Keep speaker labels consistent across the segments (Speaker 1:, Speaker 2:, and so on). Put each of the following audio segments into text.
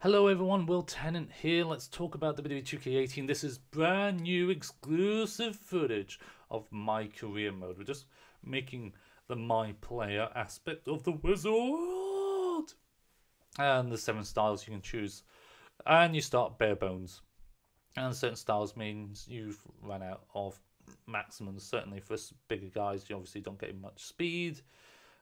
Speaker 1: Hello everyone, Will Tennant here. Let's talk about WWE 2K18. This is brand new exclusive footage of My Career mode. We're just making the My Player aspect of the wizard. And the 7 styles you can choose. And you start bare bones. And certain styles means you've run out of maximums. Certainly for bigger guys, you obviously don't get much speed.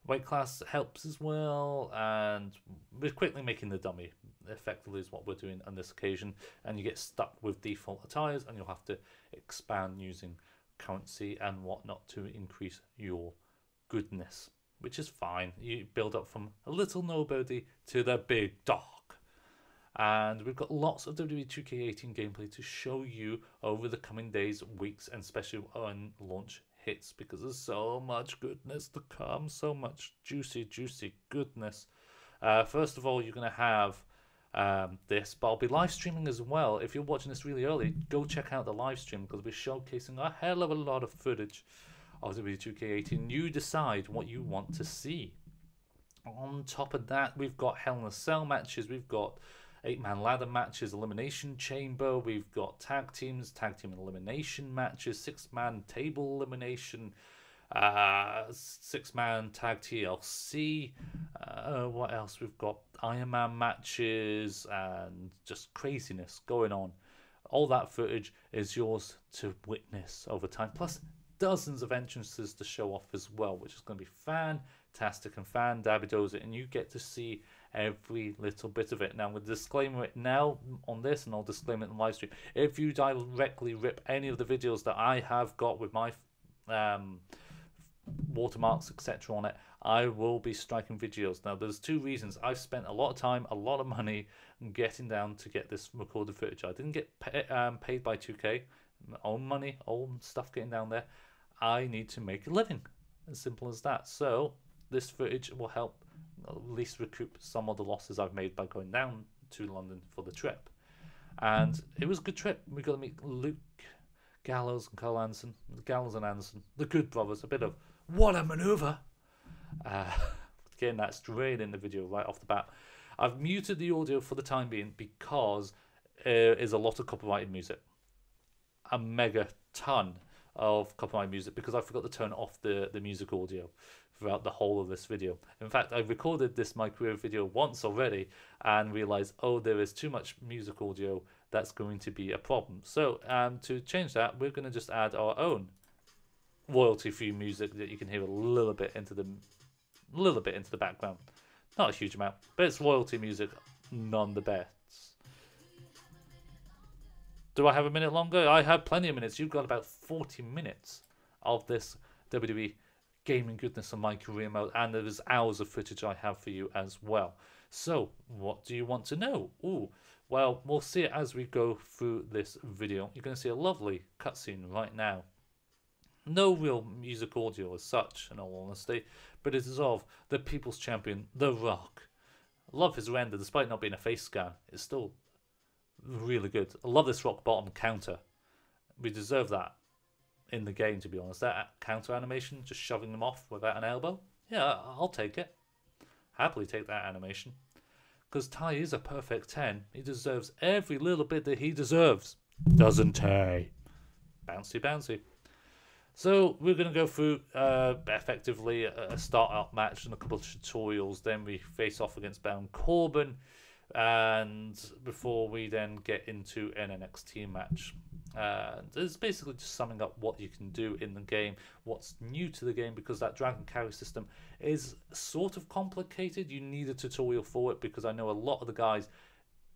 Speaker 1: Weight class helps as well, and we're quickly making the dummy effectively is what we're doing on this occasion, and you get stuck with default attires and you'll have to expand using currency and whatnot to increase your goodness, which is fine. You build up from a little nobody to the big dog. And we've got lots of WWE 2K18 gameplay to show you over the coming days, weeks, and especially on launch hits, because there's so much goodness to come, so much juicy goodness. First of all, you're going to have this, but I'll be live streaming as well. If you're watching this really early, go check out the live stream because we're showcasing a hell of a lot of footage of WWE 2K18. You decide what you want to see. On top of that, we've got Hell in a Cell matches, we've got 8-man ladder matches, elimination chamber, we've got tag teams, tag team elimination matches, 6-man table elimination, 6-man tag TLC, what else? We've got Iron Man matches and just craziness going on. All that footage is yours to witness over time, plus dozens of entrances to show off as well, which is going to be fantastic and fan-dabby-dozy, and you get to see every little bit of it. Now, with disclaimer it now on this, and I'll disclaim it in the live stream, if you directly rip any of the videos that I have got with my watermarks etc on it, I will be striking videos. Now, there's 2 reasons. I've spent a lot of time, a lot of money getting down to get this recorded footage. I didn't get paid by 2K, my own money, own stuff getting down there. I need to make a living, as simple as that. So this footage will help at least recoup some of the losses I've made by going down to London for the trip. And it was a good trip. We got to meet Luke Gallows and Cole Anderson, Gallows and Anderson, the Good Brothers. A bit of what a maneuver. Getting that straight in the video right off the bat. I've muted the audio for the time being because there is a lot of copyrighted music. A mega ton of copyrighted music, because I forgot to turn off the music audio throughout the whole of this video. In fact, I recorded this My Career video once already and realized, oh, there is too much music audio. That's going to be a problem. So to change that, we're going to just add our own royalty-free music that you can hear a little bit into the background. Not a huge amount, but it's royalty music, none the best. Do I have a minute longer? I have plenty of minutes. You've got about 40 minutes of this WWE gaming goodness on My Career mode, and there's hours of footage I have for you as well. So, what do you want to know? Ooh, well, we'll see it as we go through this video. You're going to see a lovely cutscene right now. No real music audio as such, in all honesty, but it is of the People's Champion, The Rock. Love his render, despite not being a face scan. It's still really good. I love this rock bottom counter. We deserve that in the game, to be honest. That counter animation, just shoving them off without an elbow. Yeah, I'll take it. Happily take that animation. Because Ty is a perfect 10. He deserves every little bit that he deserves. Doesn't he? Bouncy, bouncy. So we're going to go through effectively a start-up match and a couple of tutorials. Then we face off against Baron Corbin, and before we then get into an NXT match. It's basically just summing up what you can do in the game, what's new to the game, because that Dragon Carry system is sort of complicated. You need a tutorial for it, because I know a lot of the guys,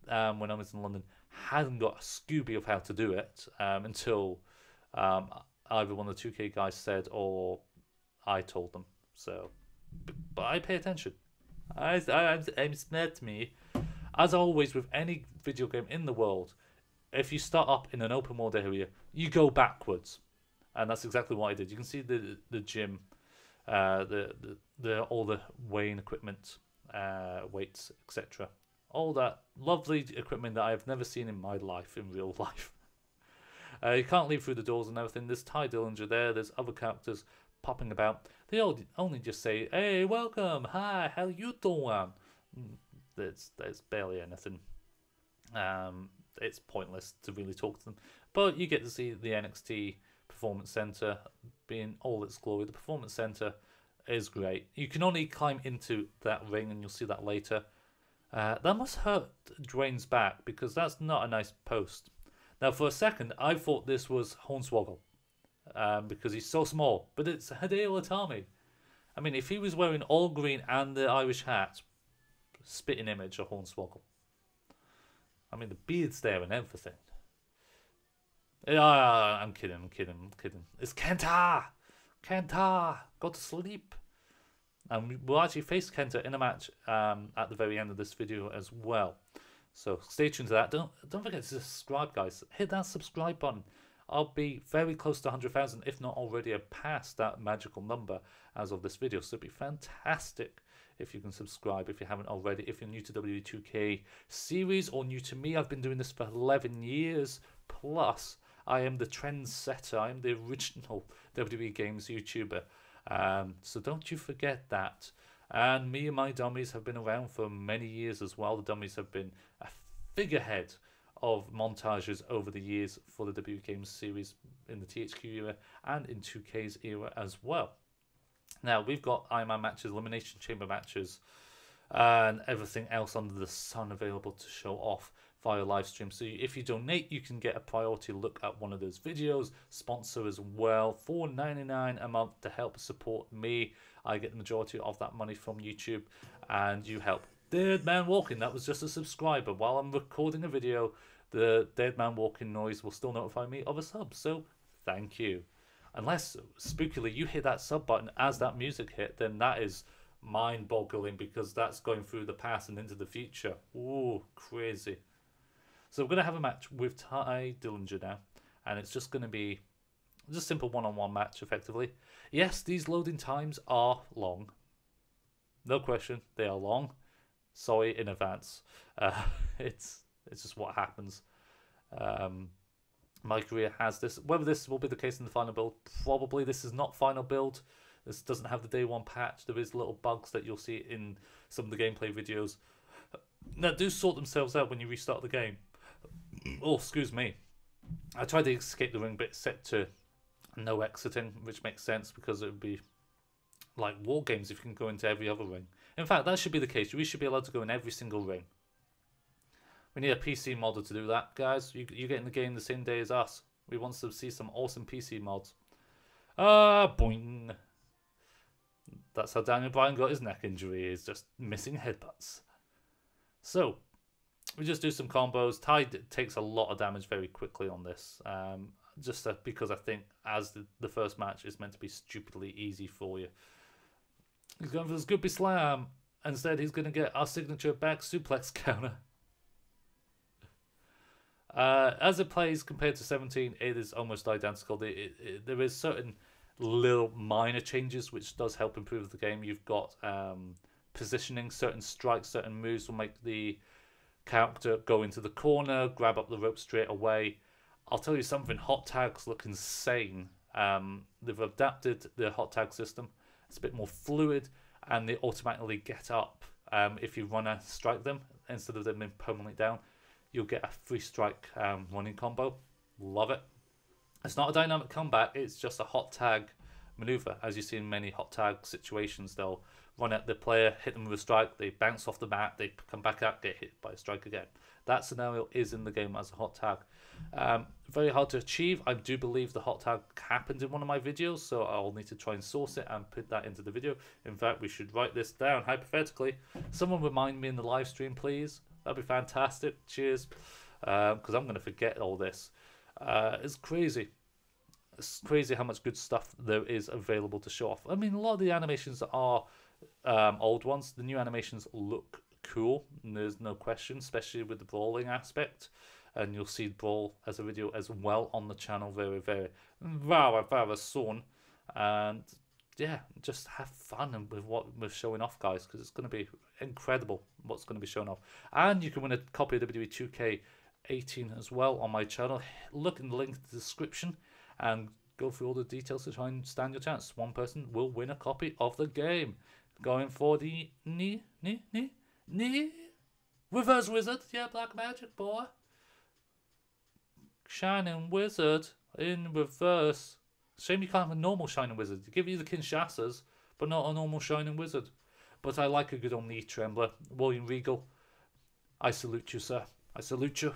Speaker 1: when I was in London, hadn't got a Scooby of how to do it until either one of the 2K guys said or I told them. So, but I pay attention. I'm smart me. As always with any video game in the world, if you start up in an open world area, you go backwards, and that's exactly what I did. You can see the gym, all the weighing equipment, weights, etc. All that lovely equipment that I've never seen in my life, in real life. You can't leave through the doors and everything. There's Ty Dillinger there. There's other characters popping about. They all only just say, "Hey, welcome, hi, how you doing?" There's barely anything It's pointless to really talk to them. But you get to see the NXT Performance Center being all its glory. The Performance Center is great. You can only climb into that ring, and you'll see that later. That must hurt Dwayne's back, because that's not a nice post. Now, for a second, I thought this was Hornswoggle, because he's so small. But it's Hideo Itami. I mean, if he was wearing all green and the Irish hat, spitting image of Hornswoggle. I mean, the beard's there and everything. I'm kidding. It's Kenta! Kenta! Go to sleep. And we'll actually face Kenta in a match at the very end of this video as well. So stay tuned to that. Don't forget to subscribe, guys. Hit that subscribe button. I'll be very close to 100,000, if not already past that magical number as of this video. So it'd be fantastic if you can subscribe if you haven't already. If you're new to WWE 2K series or new to me, I've been doing this for 11 years plus. I am the trendsetter. I am the original WWE Games YouTuber. So don't you forget that. And me and my dummies have been around for many years as well. The dummies have been a figurehead of montages over the years for the WWE Games series in the THQ era and in 2K's era as well. Now, we've got Iron Man matches, Elimination Chamber matches, and everything else under the sun available to show off via live stream. So if you donate, you can get a priority look at one of those videos. Sponsor as well, $4.99 a month to help support me. I get the majority of that money from YouTube, and you help. Dead Man Walking, that was just a subscriber. While I'm recording a video, the Dead Man Walking noise will still notify me of a sub. So thank you. Unless, spookily, you hit that sub button as that music hit, then that is mind-boggling, because that's going through the past and into the future. Ooh, crazy. So we're going to have a match with Ty Dillinger now, and it's just going to be just a simple one-on-one match, effectively. Yes, these loading times are long. No question, they are long. Sorry in advance. It's just what happens. My Career has this. Whether this will be the case in the final build, probably. This is not final build. This doesn't have the day one patch. There is little bugs that you'll see in some of the gameplay videos that do sort themselves out when you restart the game. Oh, excuse me. I tried to escape the ring bit set to no exiting, which makes sense because it would be like war games if you can go into every other ring. In fact, that should be the case. We should be allowed to go in every single ring. We need a PC modder to do that, guys. You get in the game the same day as us. We want to see some awesome PC mods. Boing. That's how Daniel Bryan got his neck injury, is just missing headbutts. So, we just do some combos. Ty takes a lot of damage very quickly on this. Just because I think as the first match is meant to be stupidly easy for you. He's going for this Goopy Slam. Instead, he's going to get our signature back suplex counter. As it plays compared to 17, it is almost identical. There is certain little minor changes which does help improve the game. You've got positioning, certain strikes, certain moves will make the character go into the corner, grab up the rope straight away. I'll tell you something, hot tags look insane. They've adapted the hot tag system. It's a bit more fluid, and they automatically get up if you run and strike them instead of them being permanently down. You'll get a free strike running combo. Love it. It's not a dynamic comeback, it's just a hot tag maneuver. As you see in many hot tag situations, they'll run at the player, hit them with a strike, they bounce off the mat, they come back out, get hit by a strike again. That scenario is in the game as a hot tag. Very hard to achieve. I do believe the hot tag happened in one of my videos, so I'll need to try and source it and put that into the video. In fact, we should write this down hypothetically. Someone remind me in the live stream, please. That'd be fantastic. Cheers. Because I'm going to forget all this. It's crazy. It's crazy how much good stuff there is available to show off. I mean, a lot of the animations are old ones. The new animations look cool, and there's no question, especially with the brawling aspect. And you'll see Brawl as a video as well on the channel very, very soon. And yeah, just have fun with what we're showing off, guys, because it's going to be incredible what's going to be shown off. And you can win a copy of WWE 2K18 as well on my channel. Look in the link in the description and go through all the details to try and stand your chance. One person will win a copy of the game. Going for the Reverse Wizard. Yeah, Black Magic, boy. Shining Wizard in reverse. Shame you can't have a normal Shining Wizard. They give you the Kinshasas, but not a normal Shining Wizard. But I like a good old knee trembler. William Regal, I salute you, sir. I salute you.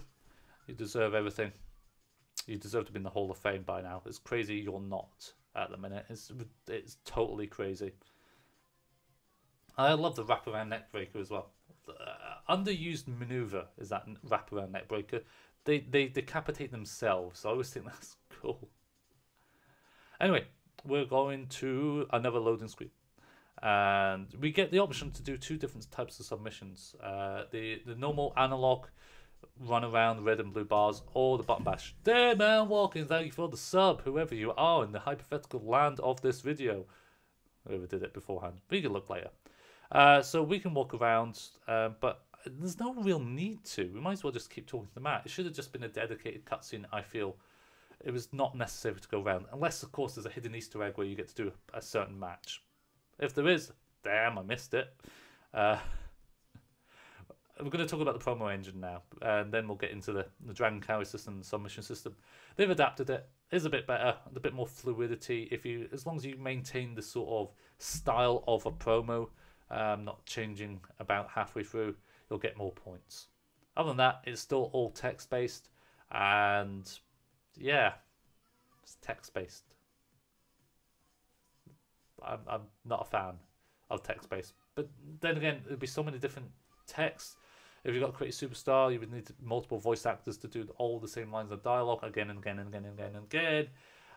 Speaker 1: You deserve everything. You deserve to be in the Hall of Fame by now. It's crazy you're not at the minute. It's totally crazy. I love the wraparound neck breaker as well. Underused maneuver is that wraparound neck breaker. They decapitate themselves. So I always think that's cool. Anyway, we're going to another loading screen. And we get the option to do two different types of submissions. The normal analog run around red and blue bars, or the button bash. There, man, walking. Thank you for the sub, whoever you are in the hypothetical land of this video. Whoever did it beforehand. We can look later. So we can walk around, but there's no real need to. We might as well just keep talking to Matt. It should have just been a dedicated cutscene, I feel. It was not necessary to go around. Unless, of course, there's a hidden Easter egg where you get to do a certain match. If there is, damn, I missed it. We're going to talk about the promo engine now, and then we'll get into the Dragon Carry system and submission system. They've adapted it. It's a bit better, a bit more fluidity. As long as you maintain the sort of style of a promo, not changing about halfway through, you'll get more points. Other than that, it's still all text-based, and yeah, it's text-based. I'm not a fan of text-based, but then again, there'd be so many different texts. If you've got to create a superstar, you would need multiple voice actors to do all the same lines of dialogue again and again and again and again and again,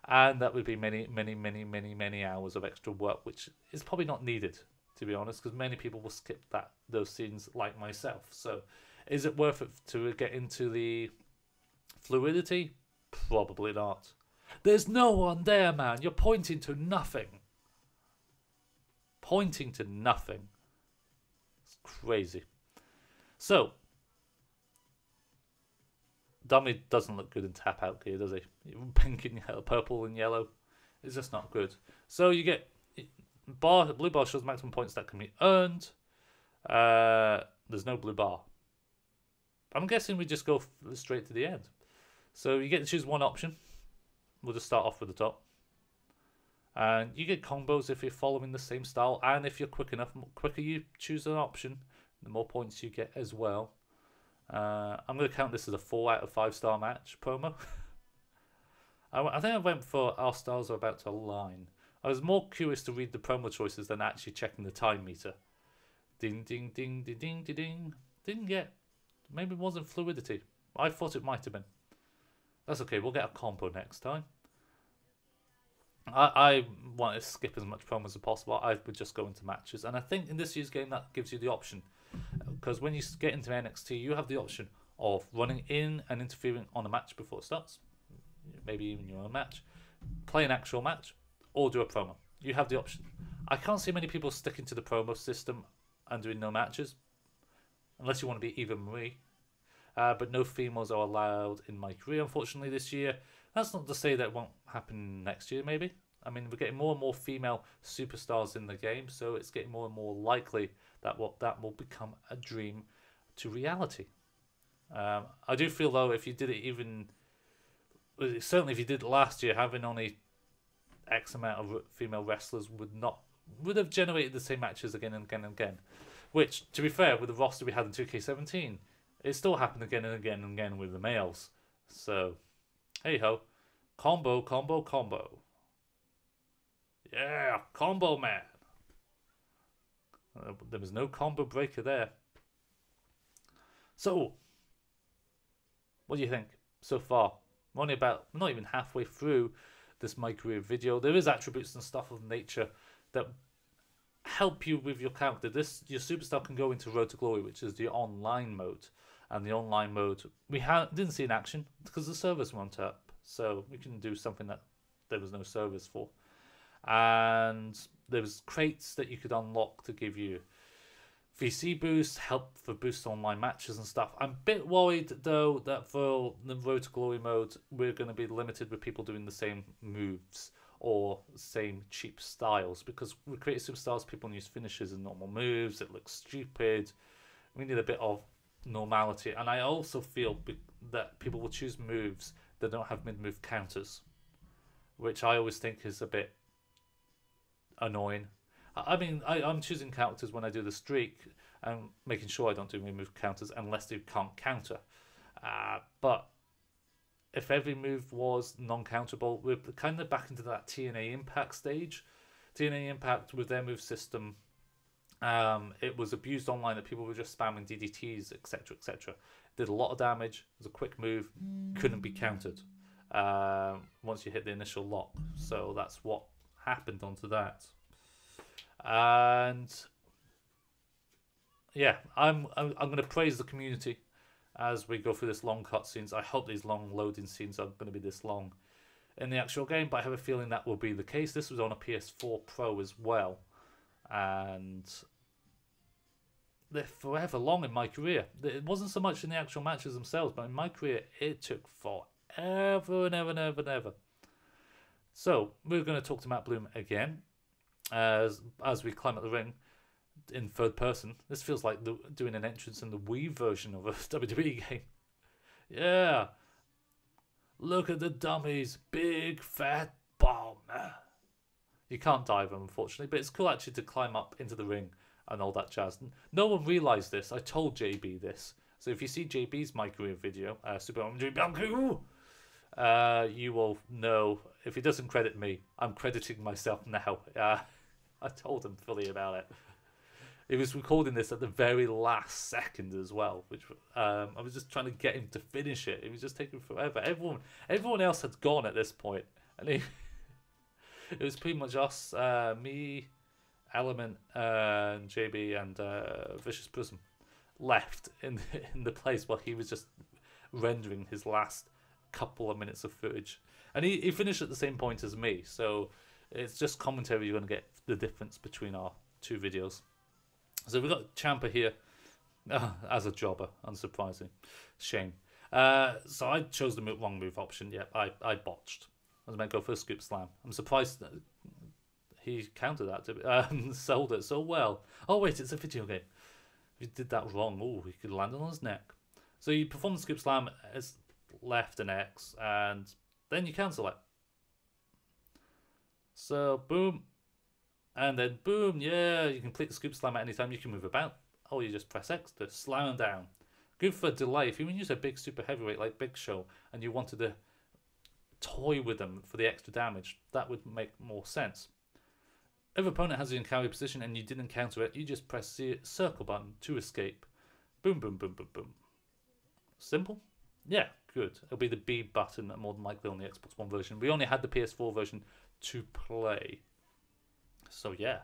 Speaker 1: and that would be many hours of extra work, which is probably not needed, to be honest, because many people will skip those scenes like myself. So is it worth it to get into the fluidity? Probably not. There's no one there, man. You're pointing to nothing. Pointing to nothing. It's crazy. So, Dommy doesn't look good in tap out gear, does he? Pink and yellow, purple and yellow. It's just not good. So you get blue bar shows maximum points that can be earned. There's no blue bar. I'm guessing we just go straight to the end. So you get to choose one option. We'll just start off with the top. And you get combos if you're following the same style, and if you're quick enough, the quicker you choose an option, the more points you get as well. I'm going to count this as a 4 out of 5 star match promo. I think I went for our stars are about to align. I was more curious to read the promo choices than actually checking the time meter. Ding, ding, ding, ding, ding, ding, ding. Didn't get. Maybe it wasn't fluidity. I thought it might have been. That's okay, we'll get a combo next time. I want to skip as much promos as possible. I would just go into matches. And I think in this year's game that gives you the option. Because when you get into NXT, you have the option of running in and interfering on a match before it starts. Maybe even your own match. Play an actual match. Or do a promo. You have the option. I can't see many people sticking to the promo system and doing no matches. Unless you want to be Eva Marie. But no females are allowed in My Career, unfortunately, this year. That's not to say that it won't happen next year, maybe. I mean, we're getting more and more female superstars in the game, so it's getting more and more likely that that will become a dream to reality. I do feel, though, if you did it certainly if you did it last year, having only X amount of female wrestlers would have generated the same matches again and again and again. Which, to be fair, with the roster we had in 2K17, it still happened again and again and again with the males. So, hey ho. Combo, combo, combo. Yeah, combo man. There was no combo breaker there. So, what do you think so far? We're only about, not even halfway through this My Career video. There is attributes and stuff of nature that help you with your character. Your superstar can go into Road to Glory, which is the online mode. And the online mode, we didn't see in action because the servers weren't up. So we can do something that there was no servers for. And there was crates that you could unlock to give you VC boost, help for boost online matches and stuff. I'm a bit worried, though, that for the Road to Glory mode, we're going to be limited with people doing the same moves or same cheap styles. Because with creative superstars, people use finishes and normal moves. It looks stupid. We need a bit of normality. And I also feel that people will choose moves that don't have mid-move counters, which I always think is a bit annoying. I mean, I'm choosing counters when I do the streak and making sure I don't do mid-move counters unless they can't counter. But if every move was non-counterable, we're kind of back into that TNA Impact stage. TNA Impact, with their move system, it was abused online that people were just spamming DDTs, etc., etc. Did a lot of damage. It was a quick move, couldn't be countered once you hit the initial lock. So that's what happened onto that. And yeah, I'm going to praise the community as we go through this long cutscenes. I hope these long loading scenes are going to be this long in the actual game, but I have a feeling that will be the case. This was on a PS4 Pro as well, and they're forever long in my career. It wasn't so much in the actual matches themselves, but in my career, it took forever and ever and ever and ever. So we're going to talk to Matt Bloom again as we climb up the ring in third person. This feels like doing an entrance in the Wii version of a WWE game. Yeah. Look at the dummies. Big fat bomb. You can't dive them, unfortunately, but it's cool actually to climb up into the ring and all that jazz. No one realised this. I told JB this. So if you see JB's My Career video, you will know. If he doesn't credit me, I'm crediting myself now. I told him fully about it. He was recording this at the very last second as well, which I was just trying to get him to finish it. It was just taking forever. Everyone else had gone at this point, and it was pretty much us, me, Element, and JB, and Vicious Prism left in the place while he was just rendering his last couple of minutes of footage. And he finished at the same point as me, so it's just commentary. You're going to get the difference between our two videos. So we've got Ciampa here as a jobber, unsurprising. Shame. So I chose the wrong move option. Yeah, I botched. I was meant to go for a scoop slam. I'm surprised that he countered that, sold it so well. Oh wait, it's a video game. If you did that wrong, he could land on his neck. So you perform the scoop slam as left and X, and then you cancel it. So boom. And then boom, yeah, you can click the scoop slam at any time. You can move about. Or you just press X to slam them down. Good for delay. If you use a big super heavyweight like Big Show and you wanted to toy with them for the extra damage, that would make more sense. If an opponent has you in carry position and you didn't counter it, you just press the circle button to escape. Boom, boom, boom, boom, boom. Simple? Yeah, good. It'll be the B button more than likely on the Xbox One version. We only had the PS4 version to play. So yeah.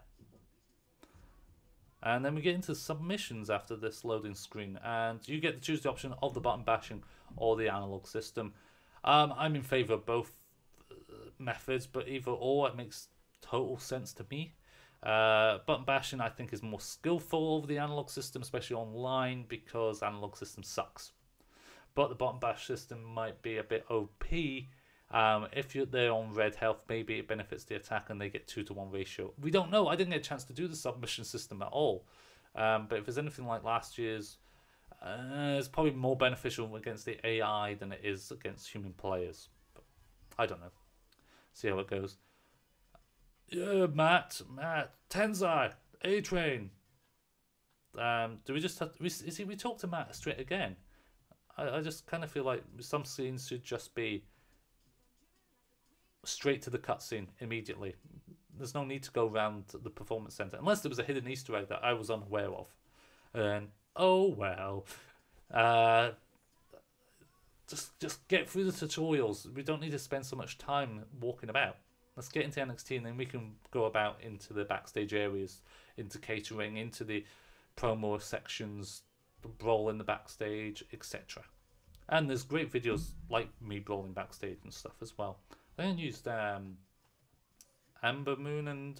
Speaker 1: And then we get into submissions after this loading screen, and you get to choose the option of the button bashing or the analog system. I'm in favour of both methods, but either or, it makes total sense to me. Button bashing I think is more skillful over the analog system, especially online, because analog system sucks. But the button bash system might be a bit OP. If they're on red health, maybe it benefits the attack and they get 2-to-1 ratio. We don't know. I didn't get a chance to do the submission system at all. But if it's anything like last year's, it's probably more beneficial against the AI than it is against human players. But I don't know. See how it goes. Yeah, Matt, Tenzai, A-Train. Do we just have to, we talk to Matt straight again? I just kind of feel like some scenes should just be straight to the cutscene immediately. There's no need to go around the performance center unless there was a hidden Easter egg that I was unaware of. And oh well, just get through the tutorials. We don't need to spend so much time walking about. Let's get into NXT and then we can go about into the backstage areas, into catering, into the promo sections, the brawl in the backstage, etc. And there's great videos like me brawling backstage and stuff as well. I used Amber Moon and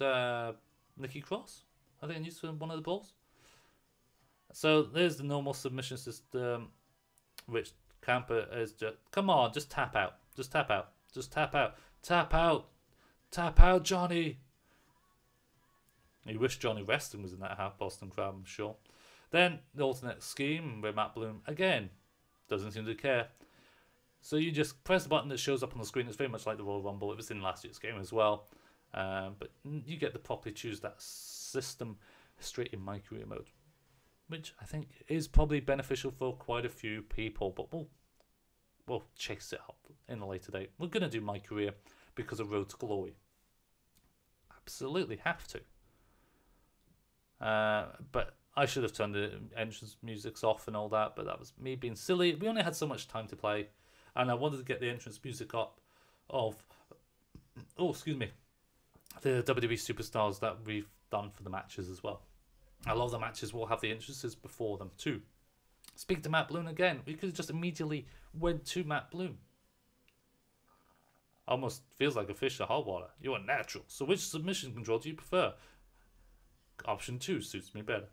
Speaker 1: Nikki Cross. I think I used one of the balls. So there's the normal submission system, which Camper is just, come on, just tap out. Just tap out. Just tap out. Tap out. Tap out, Johnny. You wish Johnny Weston was in that half Boston crowd, I'm sure. Then the alternate scheme with Matt Bloom, again, doesn't seem to care. So you just press the button that shows up on the screen. It's very much like the Royal Rumble. It was in last year's game as well. But you get to properly choose that system straight in My Career mode, which I think is probably beneficial for quite a few people. But we'll chase it up in a later date. We're going to do My Career because of Road to Glory. Absolutely have to. But I should have turned the entrance musics off and all that, but that was me being silly. We only had so much time to play, and I wanted to get the entrance music up of, the WWE superstars that we've done for the matches as well. A lot of the matches will have the entrances before them too. Speak to Matt Bloom again. We could have just immediately went to Matt Bloom. Almost feels like a fish to hot water. You're natural. So which submission control do you prefer? Option 2 suits me better.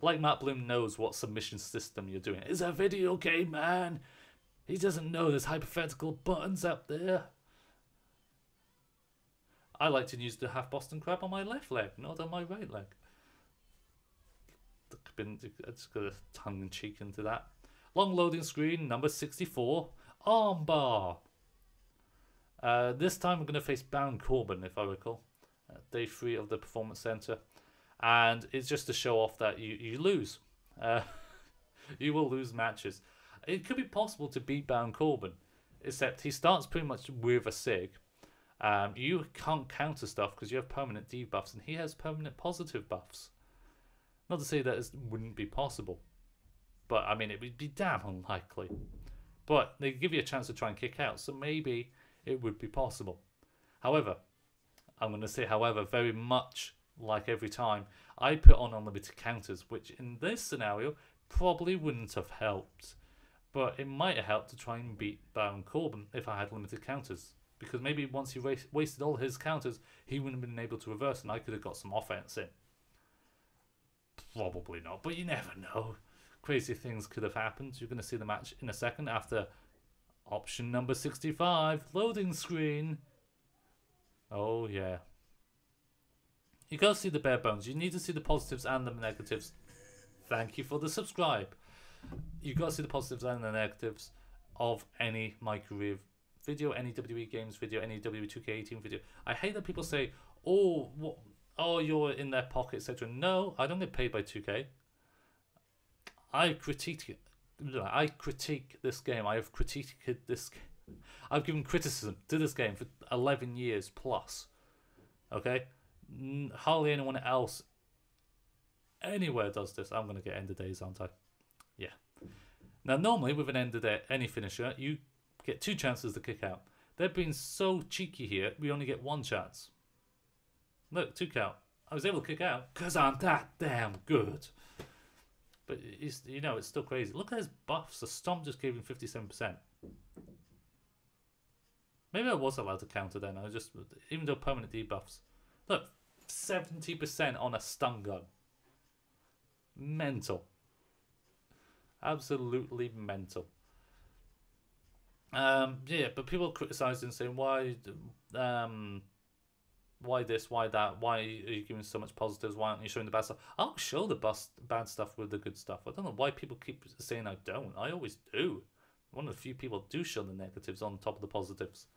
Speaker 1: Like Matt Bloom knows what submission system you're doing. It's a video game, man. He doesn't know there's hypothetical buttons up there. I like to use the half Boston Crab on my left leg, not on my right leg. I just got a tongue-in-cheek into that. Long loading screen, number 64. Armbar. This time we're going to face Baron Corbin, if I recall. Day 3 of the Performance Center. And it's just to show off that you lose. You will lose matches. It could be possible to beat Baron Corbin, except he starts pretty much with a SIG. You can't counter stuff because you have permanent debuffs, and he has permanent positive buffs. Not to say that it wouldn't be possible, but I mean, it would be damn unlikely. But they give you a chance to try and kick out, so maybe it would be possible. However, I'm going to say however, very much like every time, I put on unlimited counters, which in this scenario probably wouldn't have helped. But it might have helped to try and beat Baron Corbin if I had limited counters. Because maybe once he wasted all his counters, he wouldn't have been able to reverse, and I could have got some offense in. Probably not, but you never know. Crazy things could have happened. You're going to see the match in a second after option number 65, loading screen. Oh yeah. You got to see the bare bones. You need to see the positives and the negatives. Thank you for the subscribe. You got to see the positives and the negatives of any My Career video, any WWE games video, any WWE 2K18 video. I hate that people say, "Oh, what? Oh, you're in their pocket, etc." No, I don't get paid by 2K. I critique this game. I have critiqued this. I've given criticism to this game for 11 years plus. Okay, hardly anyone else anywhere does this. I'm gonna get end of days, aren't I? Yeah. Now, normally with an end of day, any finisher, you get 2 chances to kick out. They're being so cheeky here. We only get 1 chance. Look, 2 count. I was able to kick out because I'm that damn good. But it's, you know, it's still crazy. Look at his buffs. The stomp just gave him 57%. Maybe I was allowed to counter then. I was just, even though permanent debuffs. Look, 70% on a stun gun. Mental. Absolutely mental. Yeah, but people criticizing, saying why this, why that, why are you giving so much positives, why aren't you showing the bad stuff? I'll show the bad stuff with the good stuff. I don't know why people keep saying I don't. I always do. One of the few people do show the negatives on top of the positives.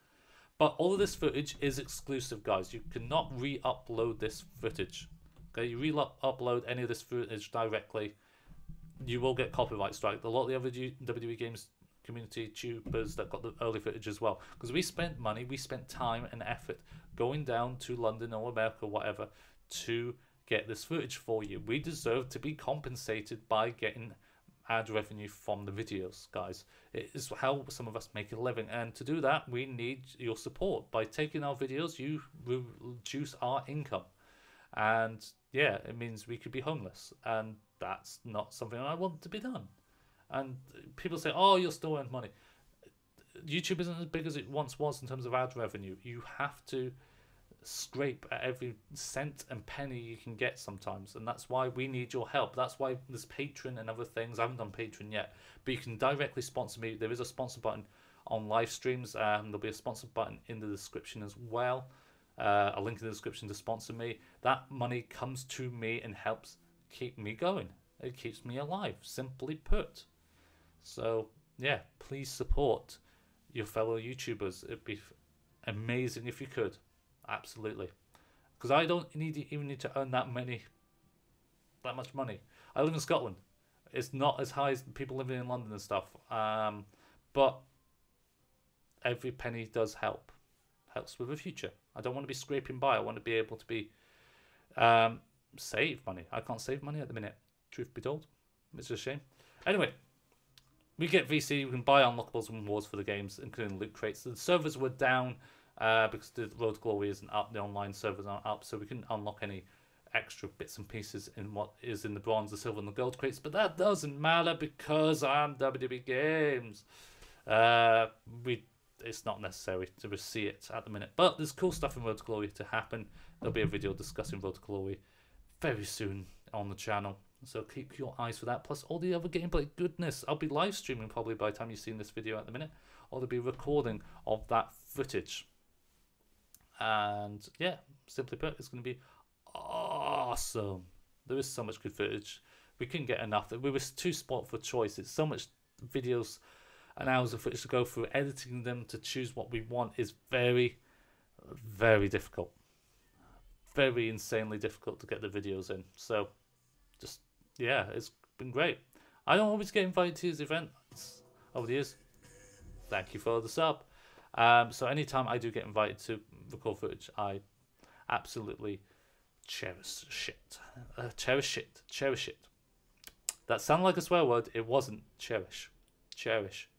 Speaker 1: But all of this footage is exclusive, guys. You cannot re-upload this footage. Okay, you re-upload any of this footage directly, you will get copyright strike. A lot of the other WWE games community tubers that got the early footage as well, because we spent money, we spent time and effort going down to London or America or whatever to get this footage for you. We deserve to be compensated by getting ad revenue from the videos, guys. It is how some of us make a living, and to do that we need your support. By taking our videos, you reduce our income, and yeah, it means we could be homeless, and that's not something I want to be done. And people say, oh, you'll still earn money. YouTube isn't as big as it once was in terms of ad revenue. You have to scrape at every cent and penny you can get sometimes, and that's why we need your help. That's why there's Patreon and other things. I haven't done Patreon yet, but you can directly sponsor me. There is a sponsor button on live streams, and there'll be a sponsor button in the description as well. a link in the description to sponsor me. That money comes to me and helps keep me going. It keeps me alive, simply put. So yeah, please support your fellow YouTubers. It'd be amazing if you could. Absolutely. Because I don't even need to earn that much money. I live in Scotland. It's not as high as people living in London and stuff. But every penny does help. Helps with the future. I don't want to be scraping by. I want to be able to be save money. I can't save money at the minute. Truth be told, it's a shame. Anyway, we get VC. We can buy unlockables and rewards for the games, including loot crates. The servers were down because the Road to Glory isn't up. The online servers aren't up, so we couldn't unlock any extra bits and pieces in what is in the bronze, the silver, and the gold crates. But that doesn't matter because I'm WWE Games. It's not necessary to see it at the minute. But there's cool stuff in Road to Glory to happen. There'll be a video discussing Road to Glory very soon on the channel. So keep your eyes for that. Plus all the other gameplay goodness. I'll be live streaming probably by the time you've seen this video at the minute. Or there'll be a recording of that footage. And yeah, simply put, it's going to be awesome. There is so much good footage. We couldn't get enough. We were too spoiled for choice. It's so much videos and hours of footage to go through. Editing them to choose what we want is very, very difficult. Very insanely difficult to get the videos in. So just, yeah, it's been great. I don't always get invited to these events over the years. Thank you for the sub. So anytime I do get invited to record footage, I absolutely cherish shit. Cherish it. That sounded like a swear word. It wasn't. Cherish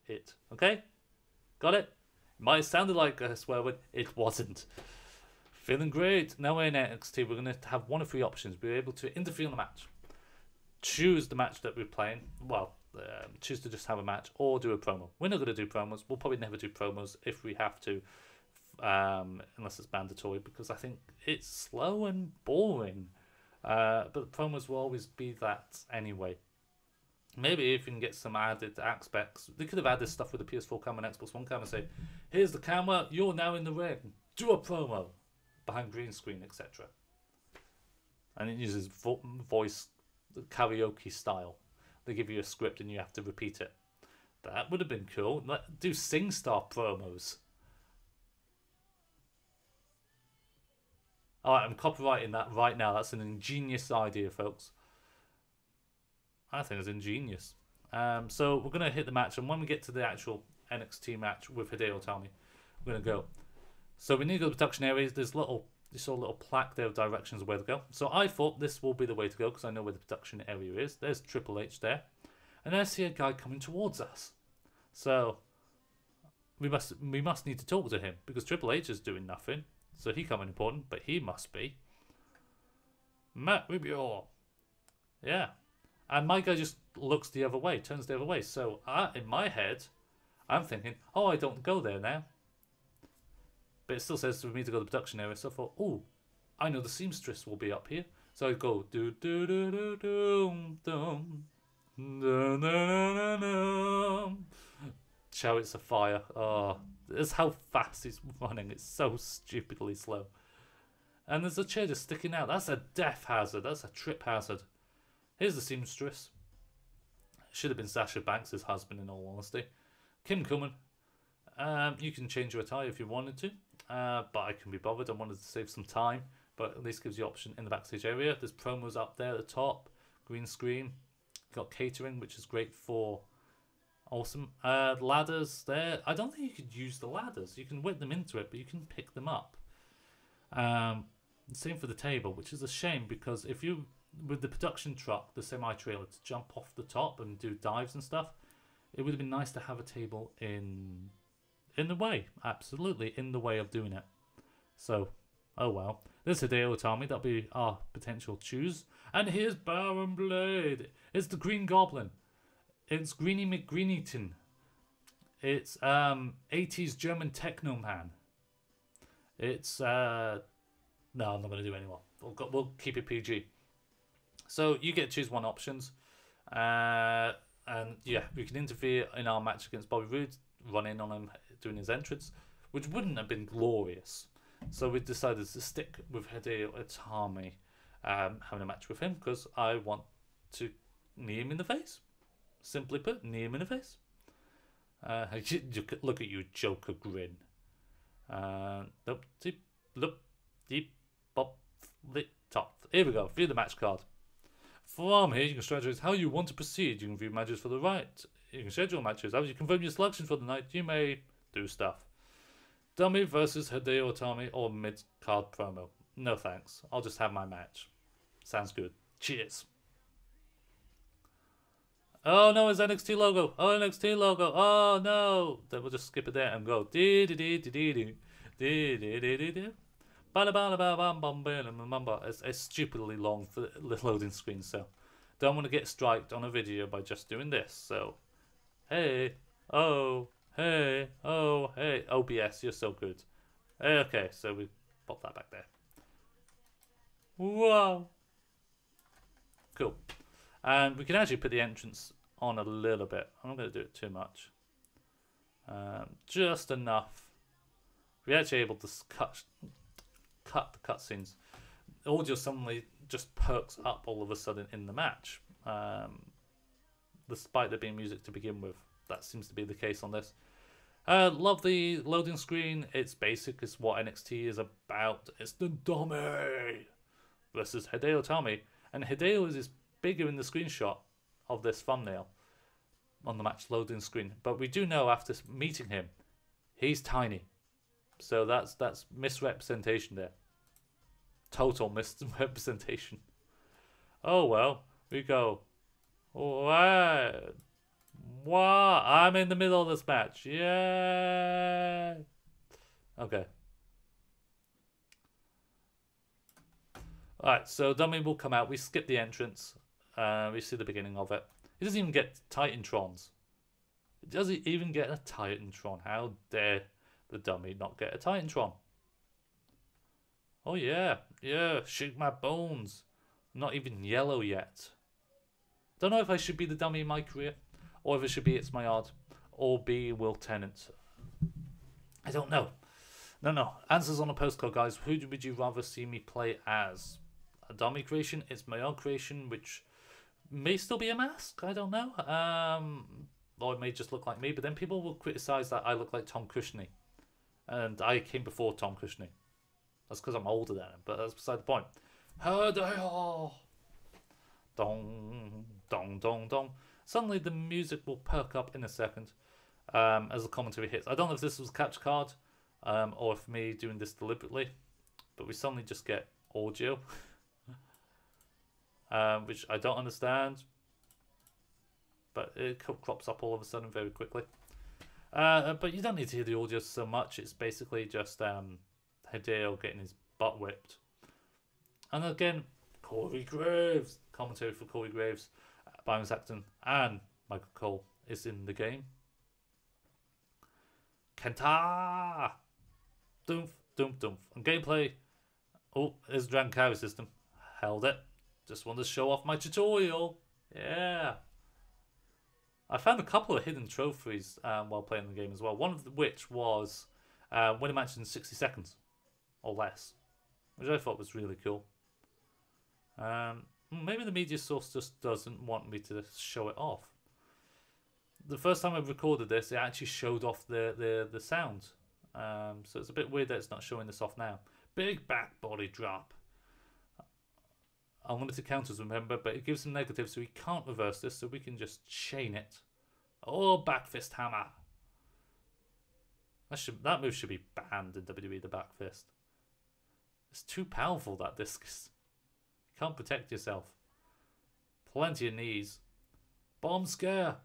Speaker 1: it. Okay? Got it? It might have sounded like a swear word. It wasn't. Feeling great. Now we're in NXT. We're going to have one of three options. We're able to interfere in the match. Choose the match that we're playing. Well, choose to just have a match or do a promo. We're not going to do promos. We'll probably never do promos if we have to. Unless it's mandatory, because I think it's slow and boring. But the promos will always be that anyway. Maybe if you can get some added aspects, they could have added stuff with the PS4 camera and Xbox One camera. Say, here's the camera, you're now in the ring. Do a promo behind green screen, etc. And it uses voice karaoke style. They give you a script and you have to repeat it. That would have been cool. Do SingStar promos. Alright, I'm copyrighting that right now. That's an ingenious idea, folks. I think it's ingenious. So we're going to hit the match. And when we get to the actual NXT match with Hideo Itami, we're going to go. So we need to go to the production areas. There's you saw a little plaque there of directions of where to go. So I thought this will be the way to go because I know where the production area is. There's Triple H there. And I see a guy coming towards us. So we must need to talk to him because Triple H is doing nothing. So he can't be important, but he must be. Matt Rubio. Yeah. And my guy just looks the other way, turns the other way. So in my head, I'm thinking, oh, I don't go there now. But it still says for me to go to the production area. So I thought, oh, I know the seamstress will be up here. So I go, do do do do do dum, dum, dum, dum. Chariots of Fire. Oh, this is how fast he's running. It's so stupidly slow. And there's a chair just sticking out. That's a death hazard. That's a trip hazard. Here's the seamstress. Should have been Sasha Banks' husband, in all honesty. Kim Cummins. You can change your attire if you wanted to, but I can be bothered. I wanted to save some time, but at least gives you option in the backstage area. There's promos up there at the top, green screen. Got catering, which is great for awesome. Ladders there. I don't think you could use the ladders. You can whip them into it, but you can pick them up. Same for the table, which is a shame because if you with the production truck, the semi-trailer, to jump off the top and do dives and stuff, it would have been nice to have a table in the way. Absolutely, in the way of doing it. So, oh well. There's Hideo Itami. That'll be our potential choose. And here's Baron Blade. It's the Green Goblin. It's Greenie McGreenington. It's 80s German techno man. It's no, I'm not going to do any more. We'll keep it PG. So you get to choose one options, and yeah, we can interfere in our match against Bobby Roode, run in on him doing his entrance, which wouldn't have been glorious. So we decided to stick with Hideo Itami, having a match with him because I want to knee him in the face. Simply put, knee him in the face. Look at you, Joker grin. Look, deep, bop, the top. Here we go. View the match card. From here, you can strategize how you want to proceed. You can view matches for the right. You can schedule matches. After you confirm your selection for the night, you may do stuff. Dommy versus Hideo Itami or mid-card promo. No thanks. I'll just have my match. Sounds good. Cheers. Oh no, it's NXT logo. Oh, NXT logo. Oh no. Then we'll just skip it there and go. It's stupidly long for the loading screen, so don't want to get striked on a video by just doing this. So, hey, oh, hey, oh, hey, OBS, you're so good. Okay, so we pop that back there. Wow. Cool. And we can actually put the entrance on a little bit. I'm not going to do it too much. Just enough. We're actually able to cut the cutscenes. Audio suddenly just perks up all of a sudden in the match. Despite there being music to begin with. That seems to be the case on this. Love the loading screen. It's basic. It's what NXT is about. It's the Dommy versus Hideo Itami. And Hideo is bigger in the screenshot of this thumbnail on the match loading screen. But we do know after meeting him, he's tiny. So that's misrepresentation there. Total misrepresentation. Oh well, we go. What? What? I'm in the middle of this match. Yeah. Okay. Alright, so Dommy will come out. We skip the entrance. We see the beginning of it. He doesn't even get Titantrons. Does he even get a Titantron? How dare the Dommy not get a Titantron? Oh yeah, yeah, shake my bones. Not even yellow yet. Don't know if I should be the Dommy in my career, or if it should be ITSMYYARD, or be Will Tennant. I don't know. No. Answers on a postcard, guys. Who would you rather see me play as? A Dommy creation? ITSMYYARD creation, which may still be a mask. I don't know. Or it may just look like me. But then people will criticize that I look like Tom Cushney, and I came before Tom Cushney. That's because I'm older than him. But that's beside the point. Dong, dong, dong, dong. Suddenly the music will perk up in a second as the commentary hits. I don't know if this was a capture card or if me doing this deliberately, but we suddenly just get audio, which I don't understand, but it crops up all of a sudden very quickly. But you don't need to hear the audio so much. It's basically just Hideo getting his butt whipped. And again, Corey Graves, commentary for Corey Graves, Byron Saxton, and Michael Cole is in the game. Kenta! Doomph, doomph, doomph. And gameplay. Oh, there's the Dragon Carry system. Held it. Just wanted to show off my tutorial. Yeah. I found a couple of hidden trophies while playing the game as well. One of which was win a match in 60 seconds or less, which I thought was really cool. Maybe the media source just doesn't want me to show it off. The first time I recorded this, it actually showed off the sound. So it's a bit weird that it's not showing this off now. Big back body drop. Unlimited counters, remember, but it gives him negative, so we can't reverse this, so we can just chain it. Oh, back fist hammer. That move should be banned in WWE, the back fist. It's too powerful, that disc is. You can't protect yourself. Plenty of knees. Bomb scare.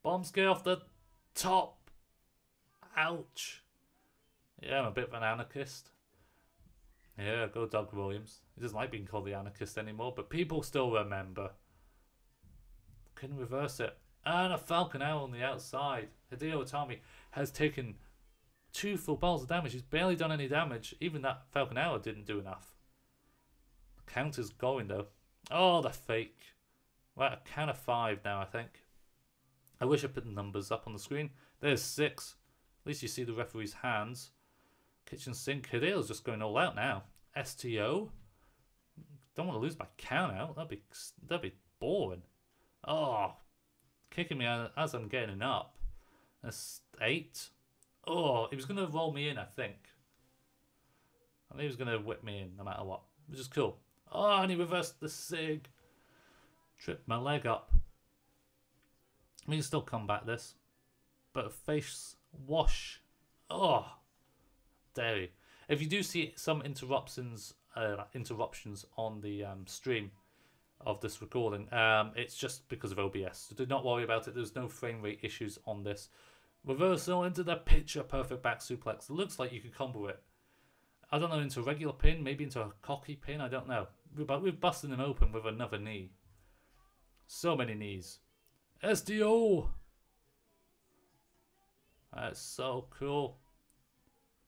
Speaker 1: Bomb scare off the top. Ouch. Yeah, I'm a bit of an anarchist. Yeah, go Doug Williams. He doesn't like being called the anarchist anymore, but people still remember. Couldn't reverse it. And a Falcon Arrow on the outside. Hideo Itami has taken 2 full balls of damage. He's barely done any damage. Even that Falcon Arrow didn't do enough. The counter's going though. Oh, the fake. We're at a count of 5 now, I think. I wish I put the numbers up on the screen. There's 6. At least you see the referee's hands. Kitchen sink. Hideo's just going all out now. STO. Don't want to lose my count out. That'd be boring. Oh, kicking me as I'm getting up. That's 8. Oh, he was going to roll me in, I think. I think he was going to whip me in no matter what, which is cool. Oh, and he reversed the sig. Tripped my leg up. We can still combat this. But a face wash. Oh, dairy. If you do see some interruptions on the stream of this recording, it's just because of OBS. So do not worry about it. There's no frame rate issues on this. Reversal into the picture perfect back suplex. It looks like you could combo it. I don't know, into a regular pin, maybe into a cocky pin, I don't know. But we've busted him open with another knee. So many knees. SDO! That's so cool.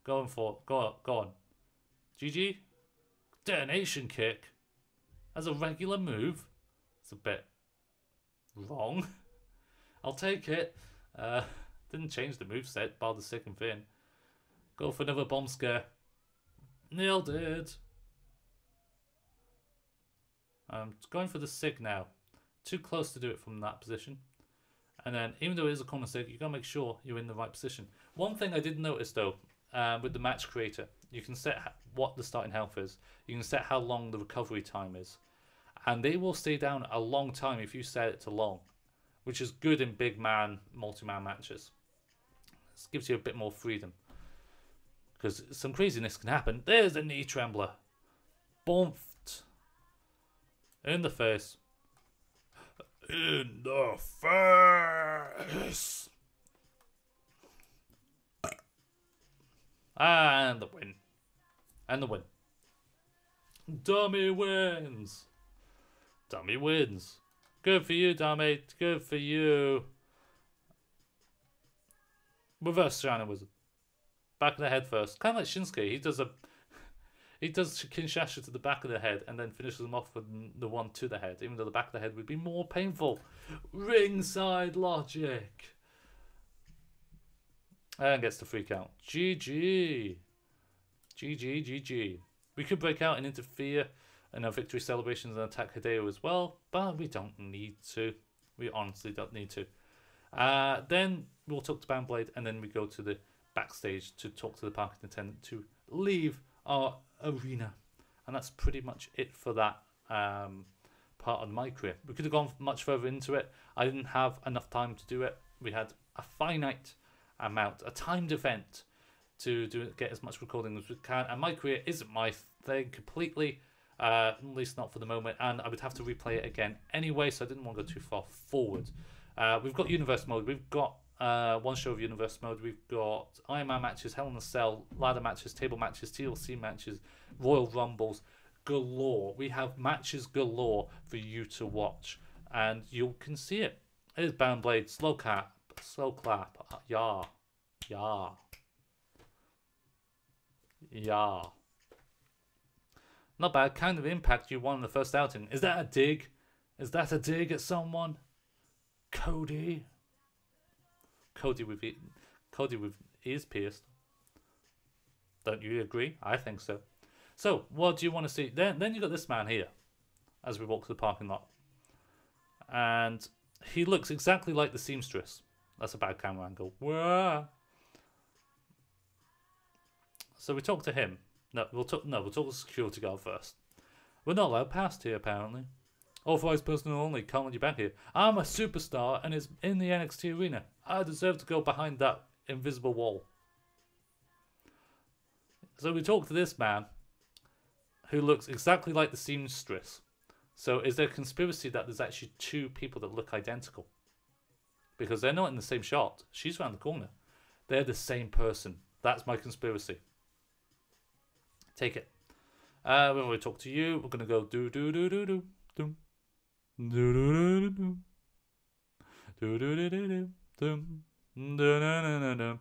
Speaker 1: Going for it. Go on. GG. Detonation kick. As a regular move. It's a bit wrong. I'll take it. Didn't change the moveset, bar the second fin. Go for another bomb scare. Nailed it. I'm going for the sig now. Too close to do it from that position. And then, even though it is a corner sig, you gotta make sure you're in the right position. One thing I did notice though, with the match creator, you can set what the starting health is. You can set how long the recovery time is. And they will stay down a long time if you set it to long. Which is good in big man, multi-man matches. This gives you a bit more freedom. Because some craziness can happen. There's a knee trembler. Bumped. In the face. In the face. And the win. And the win. Dommy wins. Dommy wins. Good for you, Dommy. Good for you. Reverse China Wizard. Back of the head first. Kind of like Shinsuke. He does Kinshasa to the back of the head and then finishes him off with the one to the head, even though the back of the head would be more painful. Ringside logic. And gets the free count. GG. GG. We could break out and interfere in our victory celebrations and attack Hideo as well, but we don't need to. We honestly don't need to. Then we'll talk to Bandblade and then we go to the backstage to talk to the parking attendant to leave our arena. And that's pretty much it for that part of my career. We could have gone much further into it. I didn't have enough time to do it. We had a finite amount, a timed event to get as much recording as we can. And my career isn't my thing completely, at least not for the moment. And I would have to replay it again anyway, so I didn't want to go too far forward. We've got Universe Mode. We've got one show of Universe Mode. We've got Iron Man matches, Hell in a Cell, ladder matches, table matches, TLC matches, Royal Rumbles galore. We have matches galore for you to watch, and you can see it. Here's Bandblade, slow clap, yeah. Not bad. Kind of Impact you won in the first outing. Is that a dig? Is that a dig at someone? Cody with ears pierced. Don't you agree? I think so. So, what do you want to see? Then you got this man here, as we walk to the parking lot, and he looks exactly like the seamstress. That's a bad camera angle. Wah. So we talk to him. We'll talk to the security guard first. We're not allowed past here, apparently. Authorized personnel only. Can't let you back here. I'm a superstar and is in the NXT arena. I deserve to go behind that invisible wall. So we talk to this man who looks exactly like the seamstress. So is there a conspiracy that there's actually two people that look identical? Because they're not in the same shot. She's around the corner. They're the same person. That's my conspiracy. Take it. When we talk to you, we're going to go do.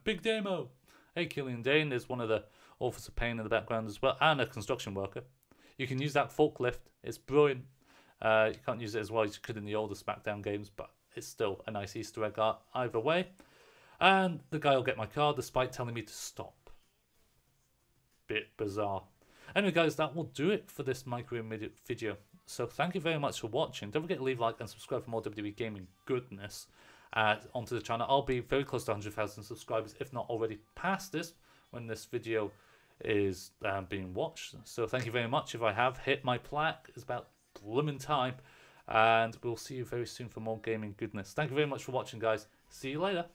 Speaker 1: Big demo. Hey, Killian Dane is one of the Officer Pain in the background as well, and a construction worker. You can use that forklift. It's brilliant. You can't use it as well as you could in the older SmackDown games, but it's still a nice Easter egg either way. And the guy will get my car despite telling me to stop. bit bizarre. Anyway, guys, that will do it for this My Career video. So thank you very much for watching. Don't forget to leave a like and subscribe for more WWE gaming goodness onto the channel. I'll be very close to 100,000 subscribers, if not already past this, when this video is being watched. So thank you very much. If I have hit my plaque, it's about blooming time. And we'll see you very soon for more gaming goodness. Thank you very much for watching, guys. See you later.